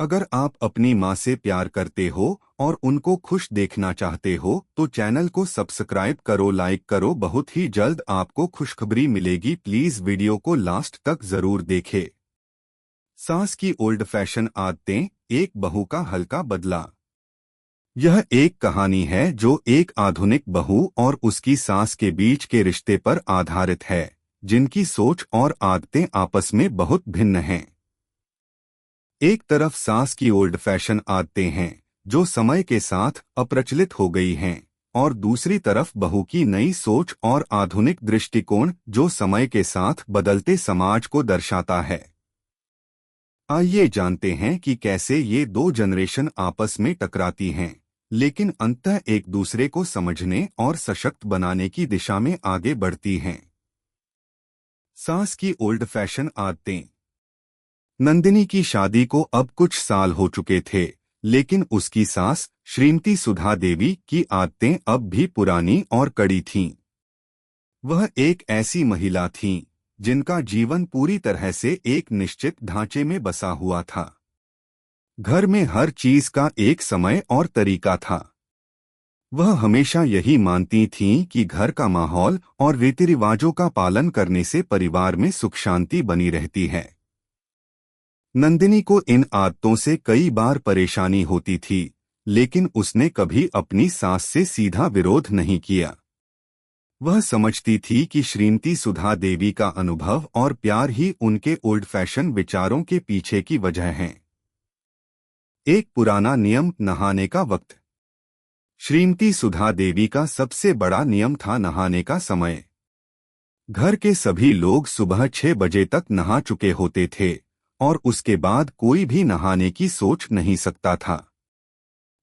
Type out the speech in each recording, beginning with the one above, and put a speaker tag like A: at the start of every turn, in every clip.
A: अगर आप अपनी माँ से प्यार करते हो और उनको खुश देखना चाहते हो तो चैनल को सब्सक्राइब करो, लाइक करो। बहुत ही जल्द आपको खुशखबरी मिलेगी। प्लीज वीडियो को लास्ट तक जरूर देखें। सास की ओल्ड फैशन आदतें, एक बहू का हल्का बदला। यह एक कहानी है जो एक आधुनिक बहू और उसकी सास के बीच के रिश्ते पर आधारित है, जिनकी सोच और आदतें आपस में बहुत भिन्न हैं। एक तरफ सास की ओल्ड फैशन आदतें हैं जो समय के साथ अप्रचलित हो गई हैं, और दूसरी तरफ बहू की नई सोच और आधुनिक दृष्टिकोण जो समय के साथ बदलते समाज को दर्शाता है। आइए जानते हैं कि कैसे ये दो जनरेशन आपस में टकराती हैं, लेकिन अंततः एक दूसरे को समझने और सशक्त बनाने की दिशा में आगे बढ़ती हैं। सास की ओल्ड फैशन आदतें। नंदिनी की शादी को अब कुछ साल हो चुके थे, लेकिन उसकी सास श्रीमती सुधा देवी की आदतें अब भी पुरानी और कड़ी थीं। वह एक ऐसी महिला थीं जिनका जीवन पूरी तरह से एक निश्चित ढांचे में बसा हुआ था। घर में हर चीज का एक समय और तरीका था। वह हमेशा यही मानती थीं कि घर का माहौल और रीति रिवाजों का पालन करने से परिवार में सुख शांति बनी रहती है। नंदिनी को इन आदतों से कई बार परेशानी होती थी, लेकिन उसने कभी अपनी सास से सीधा विरोध नहीं किया। वह समझती थी कि श्रीमती सुधा देवी का अनुभव और प्यार ही उनके ओल्ड फैशन विचारों के पीछे की वजह है। एक पुराना नियम, नहाने का वक्त। श्रीमती सुधा देवी का सबसे बड़ा नियम था नहाने का समय। घर के सभी लोग सुबह 6 बजे तक नहा चुके होते थे और उसके बाद कोई भी नहाने की सोच नहीं सकता था।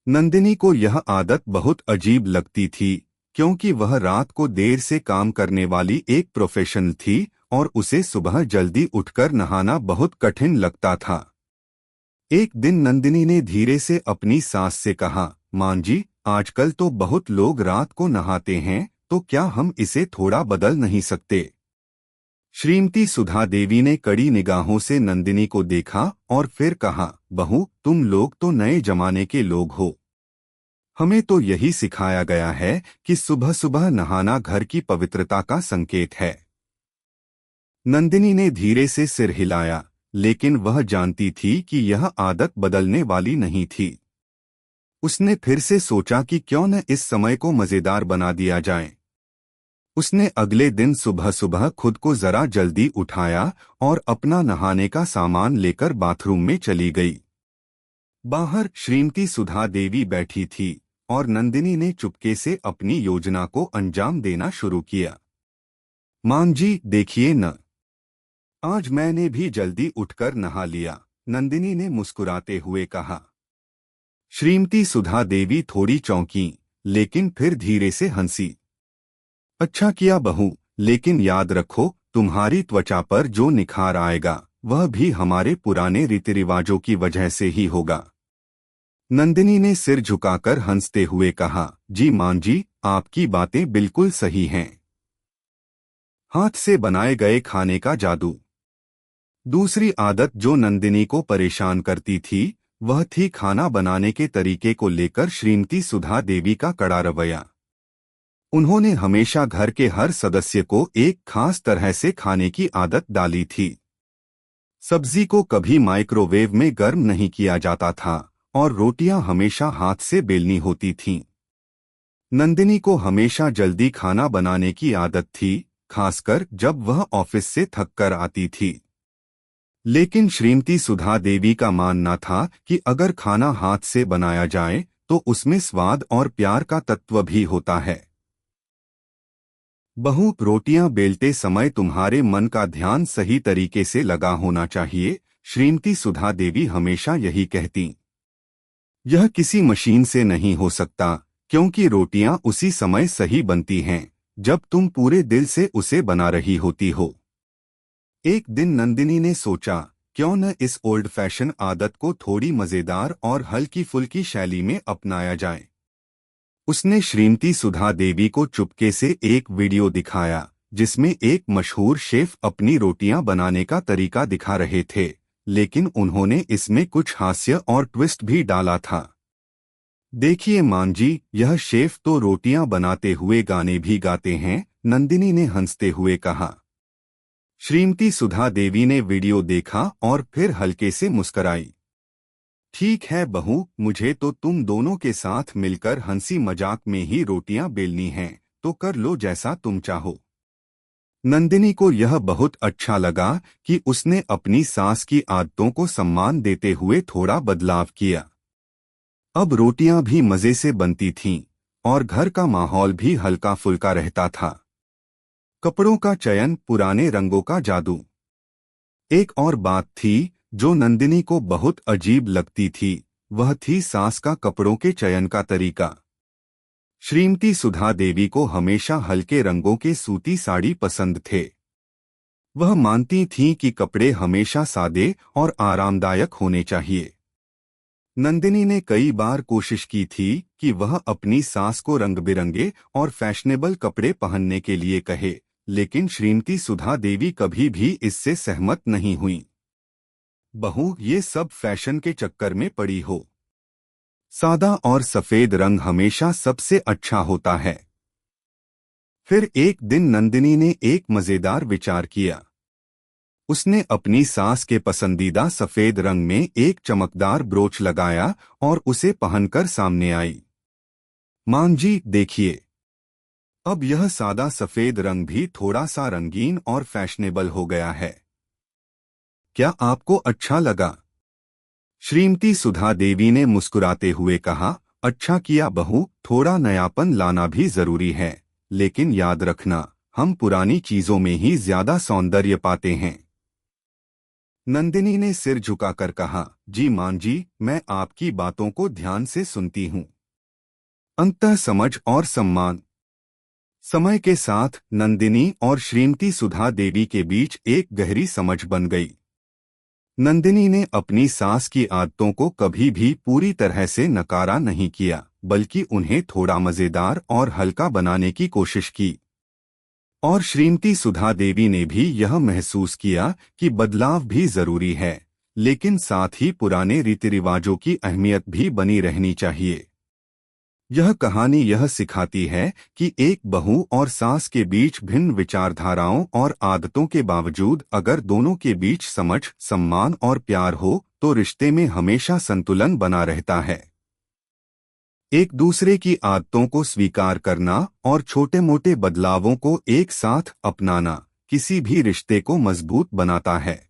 A: नंदिनी को यह आदत बहुत अजीब लगती थी, क्योंकि वह रात को देर से काम करने वाली एक प्रोफेशनल थी और उसे सुबह जल्दी उठकर नहाना बहुत कठिन लगता था। एक दिन नंदिनी ने धीरे से अपनी सास से कहा, मां जी, आजकल तो बहुत लोग रात को नहाते हैं, तो क्या हम इसे थोड़ा बदल नहीं सकते? श्रीमती सुधा देवी ने कड़ी निगाहों से नंदिनी को देखा और फिर कहा, बहू, तुम लोग तो नए जमाने के लोग हो। हमें तो यही सिखाया गया है कि सुबह सुबह नहाना घर की पवित्रता का संकेत है। नंदिनी ने धीरे से सिर हिलाया, लेकिन वह जानती थी कि यह आदत बदलने वाली नहीं थी। उसने फिर से सोचा कि क्यों न इस समय को मजेदार बना दिया जाए। उसने अगले दिन सुबह सुबह खुद को जरा जल्दी उठाया और अपना नहाने का सामान लेकर बाथरूम में चली गई। बाहर श्रीमती सुधा देवी बैठी थी और नंदिनी ने चुपके से अपनी योजना को अंजाम देना शुरू किया। मां जी, देखिए न, आज मैंने भी जल्दी उठकर नहा लिया, नंदिनी ने मुस्कुराते हुए कहा। श्रीमती सुधा देवी थोड़ी चौंकी, लेकिन फिर धीरे से हंसी। अच्छा किया बहू, लेकिन याद रखो, तुम्हारी त्वचा पर जो निखार आएगा वह भी हमारे पुराने रीति रिवाजों की वजह से ही होगा। नंदिनी ने सिर झुकाकर हंसते हुए कहा, जी मां जी, आपकी बातें बिल्कुल सही हैं। हाथ से बनाए गए खाने का जादू। दूसरी आदत जो नंदिनी को परेशान करती थी वह थी खाना बनाने के तरीके को लेकर श्रीमती सुधा देवी का कड़ा रवैया। उन्होंने हमेशा घर के हर सदस्य को एक खास तरह से खाने की आदत डाली थी। सब्जी को कभी माइक्रोवेव में गर्म नहीं किया जाता था और रोटियां हमेशा हाथ से बेलनी होती थीं। नंदिनी को हमेशा जल्दी खाना बनाने की आदत थी, खासकर जब वह ऑफिस से थक कर आती थी। लेकिन श्रीमती सुधा देवी का मानना था कि अगर खाना हाथ से बनाया जाए तो उसमें स्वाद और प्यार का तत्व भी होता है। बहू, रोटियां बेलते समय तुम्हारे मन का ध्यान सही तरीके से लगा होना चाहिए, श्रीमती सुधा देवी हमेशा यही कहती। यह किसी मशीन से नहीं हो सकता, क्योंकि रोटियां उसी समय सही बनती हैं जब तुम पूरे दिल से उसे बना रही होती हो। एक दिन नंदिनी ने सोचा, क्यों न इस ओल्ड फैशन आदत को थोड़ी मजेदार और हल्की फुल्की शैली में अपनाया जाए। उसने श्रीमती सुधा देवी को चुपके से एक वीडियो दिखाया जिसमें एक मशहूर शेफ अपनी रोटियां बनाने का तरीका दिखा रहे थे, लेकिन उन्होंने इसमें कुछ हास्य और ट्विस्ट भी डाला था। देखिए मान जी, यह शेफ तो रोटियां बनाते हुए गाने भी गाते हैं, नंदिनी ने हंसते हुए कहा। श्रीमती सुधा देवी ने वीडियो देखा और फिर हल्के से मुस्कराई। ठीक है बहू, मुझे तो तुम दोनों के साथ मिलकर हंसी मजाक में ही रोटियां बेलनी हैं, तो कर लो जैसा तुम चाहो। नंदिनी को यह बहुत अच्छा लगा कि उसने अपनी सास की आदतों को सम्मान देते हुए थोड़ा बदलाव किया। अब रोटियां भी मजे से बनती थीं और घर का माहौल भी हल्का फुल्का रहता था। कपड़ों का चयन, पुराने रंगों का जादू। एक और बात थी जो नंदिनी को बहुत अजीब लगती थी, वह थी सास का कपड़ों के चयन का तरीका। श्रीमती सुधा देवी को हमेशा हल्के रंगों के सूती साड़ी पसंद थे। वह मानती थीं कि कपड़े हमेशा सादे और आरामदायक होने चाहिए। नंदिनी ने कई बार कोशिश की थी कि वह अपनी सास को रंग बिरंगे और फैशनेबल कपड़े पहनने के लिए कहे, लेकिन श्रीमती सुधा देवी कभी भी इससे सहमत नहीं हुई। बहू, ये सब फैशन के चक्कर में पड़ी हो। सादा और सफेद रंग हमेशा सबसे अच्छा होता है। फिर एक दिन नंदिनी ने एक मजेदार विचार किया। उसने अपनी सास के पसंदीदा सफेद रंग में एक चमकदार ब्रोच लगाया और उसे पहनकर सामने आई। मां जी देखिए, अब यह सादा सफेद रंग भी थोड़ा सा रंगीन और फैशनेबल हो गया है। क्या आपको अच्छा लगा? श्रीमती सुधा देवी ने मुस्कुराते हुए कहा। अच्छा किया बहू, थोड़ा नयापन लाना भी जरूरी है, लेकिन याद रखना, हम पुरानी चीजों में ही ज्यादा सौंदर्य पाते हैं। नंदिनी ने सिर झुकाकर कहा, जी मां जी, मैं आपकी बातों को ध्यान से सुनती हूँ। अंतः समझ और सम्मान। समय के साथ नंदिनी और श्रीमती सुधा देवी के बीच एक गहरी समझ बन गई। नंदिनी ने अपनी सास की आदतों को कभी भी पूरी तरह से नकारा नहीं किया, बल्कि उन्हें थोड़ा मजेदार और हल्का बनाने की कोशिश की। और श्रीमती सुधा देवी ने भी यह महसूस किया कि बदलाव भी जरूरी है, लेकिन साथ ही पुराने रीति रिवाजों की अहमियत भी बनी रहनी चाहिए। यह कहानी यह सिखाती है कि एक बहू और सास के बीच भिन्न विचारधाराओं और आदतों के बावजूद अगर दोनों के बीच समझ, सम्मान और प्यार हो, तो रिश्ते में हमेशा संतुलन बना रहता है। एक दूसरे की आदतों को स्वीकार करना और छोटे मोटे बदलावों को एक साथ अपनाना किसी भी रिश्ते को मजबूत बनाता है।